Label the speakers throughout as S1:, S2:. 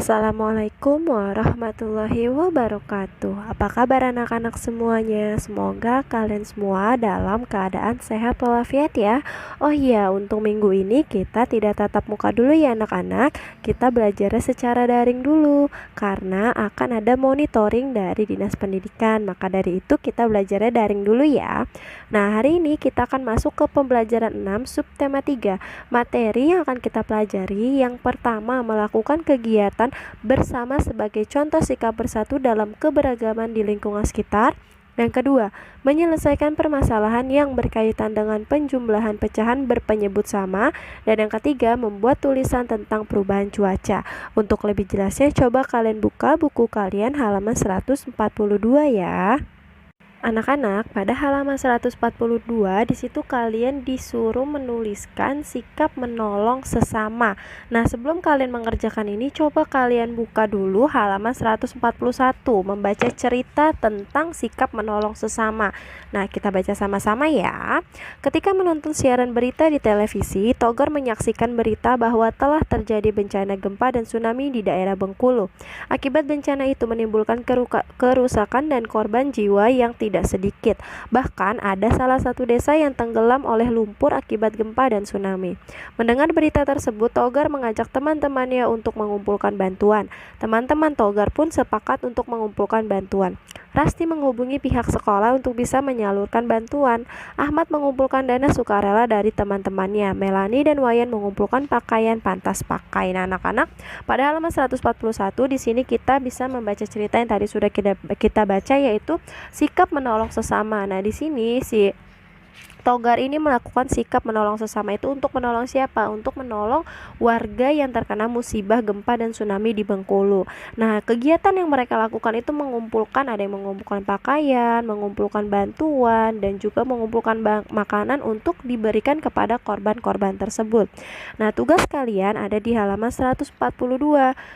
S1: Assalamualaikum warahmatullahi wabarakatuh. Apa kabar anak-anak semuanya? Semoga kalian semua dalam keadaan sehat walafiat ya. Oh iya, untuk minggu ini kita tidak tatap muka dulu ya anak-anak. Kita belajar secara daring dulu karena akan ada monitoring dari Dinas Pendidikan. Maka dari itu kita belajarnya daring dulu ya. Nah, hari ini kita akan masuk ke pembelajaran 6 subtema 3. Materi yang akan kita pelajari yang pertama, melakukan kegiatan bersama sebagai contoh sikap bersatu dalam keberagaman di lingkungan sekitar. Yang kedua, menyelesaikan permasalahan yang berkaitan dengan penjumlahan pecahan berpenyebut sama. Dan yang ketiga, membuat tulisan tentang perubahan cuaca. Untuk lebih jelasnya, coba kalian buka buku kalian halaman 142 ya. Anak-anak, pada halaman 142 di situ kalian disuruh menuliskan sikap menolong sesama. Nah, sebelum kalian mengerjakan ini, coba kalian buka dulu halaman 141, membaca cerita tentang sikap menolong sesama. Nah, kita baca sama-sama ya. Ketika menonton siaran berita di televisi, Togar menyaksikan berita bahwa telah terjadi bencana gempa dan tsunami di daerah Bengkulu. Akibat bencana itu menimbulkan kerusakan dan korban jiwa yang tidak sedikit. Bahkan ada salah satu desa yang tenggelam oleh lumpur akibat gempa dan tsunami. Mendengar berita tersebut, Togar mengajak teman-temannya untuk mengumpulkan bantuan. Teman-teman Togar pun sepakat untuk mengumpulkan bantuan. Rasti menghubungi pihak sekolah untuk bisa menyalurkan bantuan. Ahmad mengumpulkan dana sukarela dari teman-temannya. Melani dan Wayan mengumpulkan pakaian pantas pakai. Nah, anak-anak, pada halaman 141 di sini kita bisa membaca cerita yang tadi sudah kita baca, yaitu sikap menolong sesama. Nah, di sini si Togar ini melakukan sikap menolong sesama itu untuk menolong siapa? Untuk menolong warga yang terkena musibah gempa dan tsunami di Bengkulu. Nah, kegiatan yang mereka lakukan itu mengumpulkan, ada yang mengumpulkan pakaian, mengumpulkan bantuan, dan juga mengumpulkan makanan untuk diberikan kepada korban-korban tersebut. Nah, tugas kalian ada di halaman 142.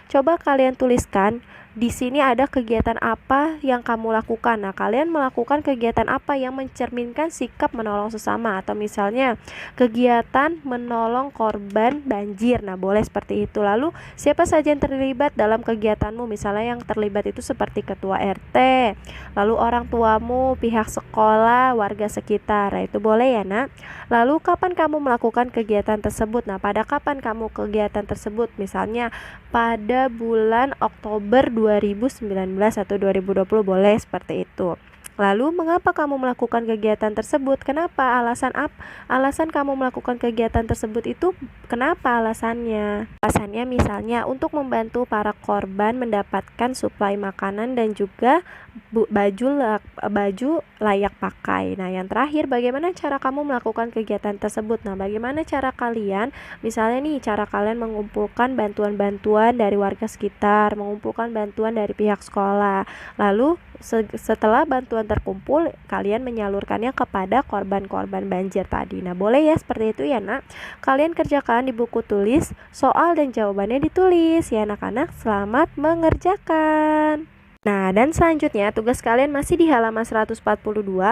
S1: Coba kalian tuliskan di sini ada kegiatan apa yang kamu lakukan. Nah, kalian melakukan kegiatan apa yang mencerminkan sikap menolong sesama, atau misalnya kegiatan menolong korban banjir. Nah, boleh seperti itu. Lalu siapa saja yang terlibat dalam kegiatanmu? Misalnya yang terlibat itu seperti ketua RT, lalu orang tuamu, pihak sekolah, warga sekitar. Nah, itu boleh ya, Nak. Lalu kapan kamu melakukan kegiatan tersebut? Nah, pada kapan kamu kegiatan tersebut? Misalnya pada bulan Oktober 2019 atau 2020, boleh seperti itu. Lalu mengapa kamu melakukan kegiatan tersebut? Kenapa? Alasan kamu melakukan kegiatan tersebut itu kenapa alasannya? Alasannya misalnya untuk membantu para korban mendapatkan suplai makanan dan juga baju layak pakai. Nah, yang terakhir, bagaimana cara kamu melakukan kegiatan tersebut? Nah, bagaimana cara kalian? Misalnya nih, cara kalian mengumpulkan bantuan-bantuan dari warga sekitar, mengumpulkan bantuan dari pihak sekolah. Lalu setelah bantuan terkumpul, kalian menyalurkannya kepada korban-korban banjir tadi. Nah, boleh ya seperti itu ya, Nak. Kalian kerjakan di buku tulis, soal dan jawabannya ditulis ya anak-anak. Selamat mengerjakan. Nah, dan selanjutnya tugas kalian masih di halaman 142.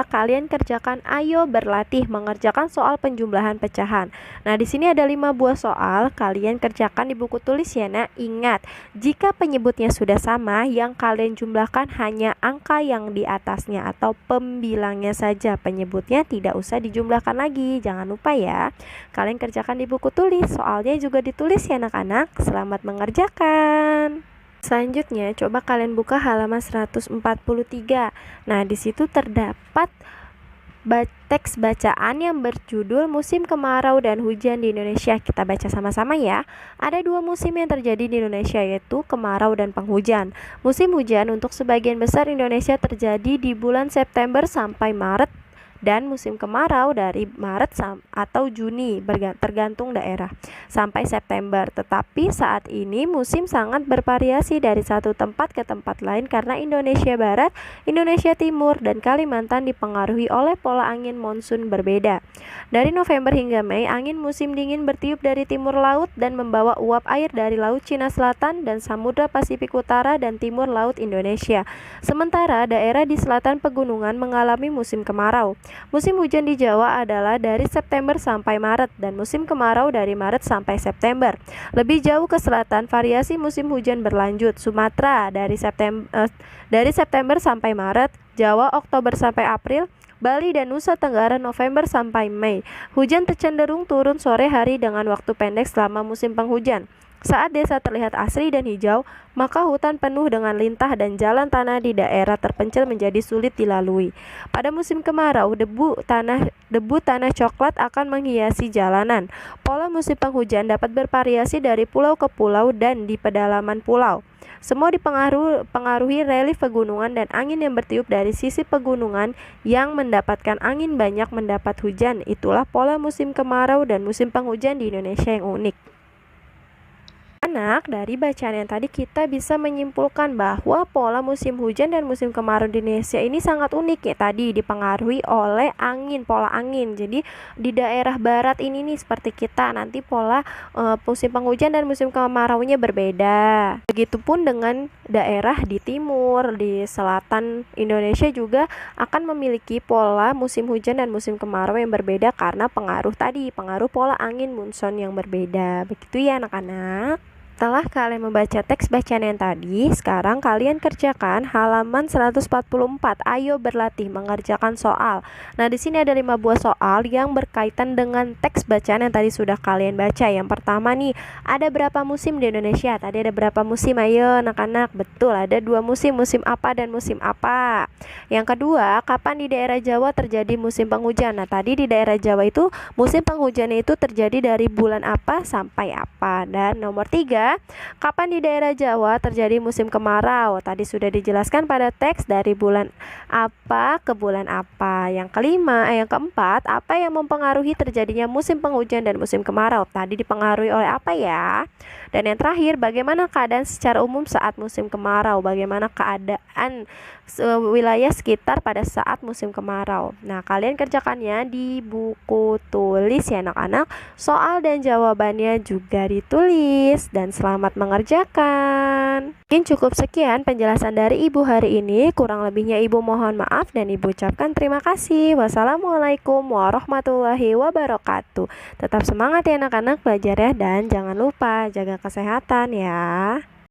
S1: Kalian kerjakan ayo berlatih mengerjakan soal penjumlahan pecahan. Nah, di sini ada 5 buah soal. Kalian kerjakan di buku tulis ya, Nak. Ingat, jika penyebutnya sudah sama, yang kalian jumlahkan hanya angka yang di atasnya atau pembilangnya saja. Penyebutnya tidak usah dijumlahkan lagi. Jangan lupa ya. Kalian kerjakan di buku tulis. Soalnya juga ditulis ya anak-anak. Selamat mengerjakan. Selanjutnya, coba kalian buka halaman 143. Nah, di situ terdapat teks bacaan yang berjudul Musim Kemarau dan Hujan di Indonesia. Kita baca sama-sama ya. Ada 2 musim yang terjadi di Indonesia, yaitu kemarau dan penghujan. Musim hujan untuk sebagian besar Indonesia terjadi di bulan September sampai Maret, dan musim kemarau dari Maret atau Juni, tergantung daerah, sampai September. Tetapi saat ini musim sangat bervariasi dari satu tempat ke tempat lain karena Indonesia Barat, Indonesia Timur, dan Kalimantan dipengaruhi oleh pola angin monsun berbeda. Dari November hingga Mei, angin musim dingin bertiup dari timur laut dan membawa uap air dari Laut Cina Selatan dan Samudra Pasifik Utara dan Timur Laut Indonesia. Sementara daerah di selatan pegunungan mengalami musim kemarau. Musim hujan di Jawa adalah dari September sampai Maret dan musim kemarau dari Maret sampai September. Lebih jauh ke selatan, variasi musim hujan berlanjut. Sumatera dari September sampai Maret, Jawa Oktober sampai April, Bali dan Nusa Tenggara November sampai Mei. Hujan cenderung turun sore hari dengan waktu pendek selama musim penghujan. Saat desa terlihat asri dan hijau, maka hutan penuh dengan lintah dan jalan tanah di daerah terpencil menjadi sulit dilalui. Pada musim kemarau, debu tanah coklat akan menghiasi jalanan. Pola musim penghujan dapat bervariasi dari pulau ke pulau dan di pedalaman pulau. Semua dipengaruhi relief pegunungan dan angin yang bertiup dari sisi pegunungan yang mendapatkan angin banyak mendapat hujan. Itulah pola musim kemarau dan musim penghujan di Indonesia yang unik. Dari bacaan yang tadi kita bisa menyimpulkan bahwa pola musim hujan dan musim kemarau di Indonesia ini sangat unik ya. Tadi dipengaruhi oleh pola angin. Jadi di daerah barat ini nih seperti kita nanti pola musim penghujan dan musim kemaraunya berbeda. Begitupun dengan daerah di timur, di selatan Indonesia juga akan memiliki pola musim hujan dan musim kemarau yang berbeda karena pengaruh pola angin monsun yang berbeda. Begitu ya anak-anak. Setelah kalian membaca teks bacaan yang tadi, sekarang kalian kerjakan halaman 144. Ayo berlatih mengerjakan soal. Nah, di sini ada 5 buah soal yang berkaitan dengan teks bacaan yang tadi sudah kalian baca. Yang pertama nih, ada berapa musim di Indonesia? Tadi ada berapa musim? Ayo anak-anak. Betul, ada 2 musim. Musim apa dan musim apa? Yang kedua, kapan di daerah Jawa terjadi musim penghujan? Nah, tadi di daerah Jawa itu musim penghujannya itu terjadi dari bulan apa sampai apa? Dan nomor 3, kapan di daerah Jawa terjadi musim kemarau? Tadi sudah dijelaskan pada teks dari bulan apa ke bulan apa. Yang keempat, apa yang mempengaruhi terjadinya musim penghujan dan musim kemarau? Tadi dipengaruhi oleh apa ya? Dan yang terakhir, bagaimana keadaan secara umum saat musim kemarau? Bagaimana keadaan wilayah sekitar pada saat musim kemarau? Nah, kalian kerjakannya di buku tulis ya anak-anak. Soal dan jawabannya juga ditulis dan selamat mengerjakan. Mungkin cukup sekian penjelasan dari Ibu hari ini. Kurang lebihnya Ibu mohon maaf dan Ibu ucapkan terima kasih. Wassalamualaikum warahmatullahi wabarakatuh. Tetap semangat ya anak-anak belajar ya dan jangan lupa jaga kesehatan ya.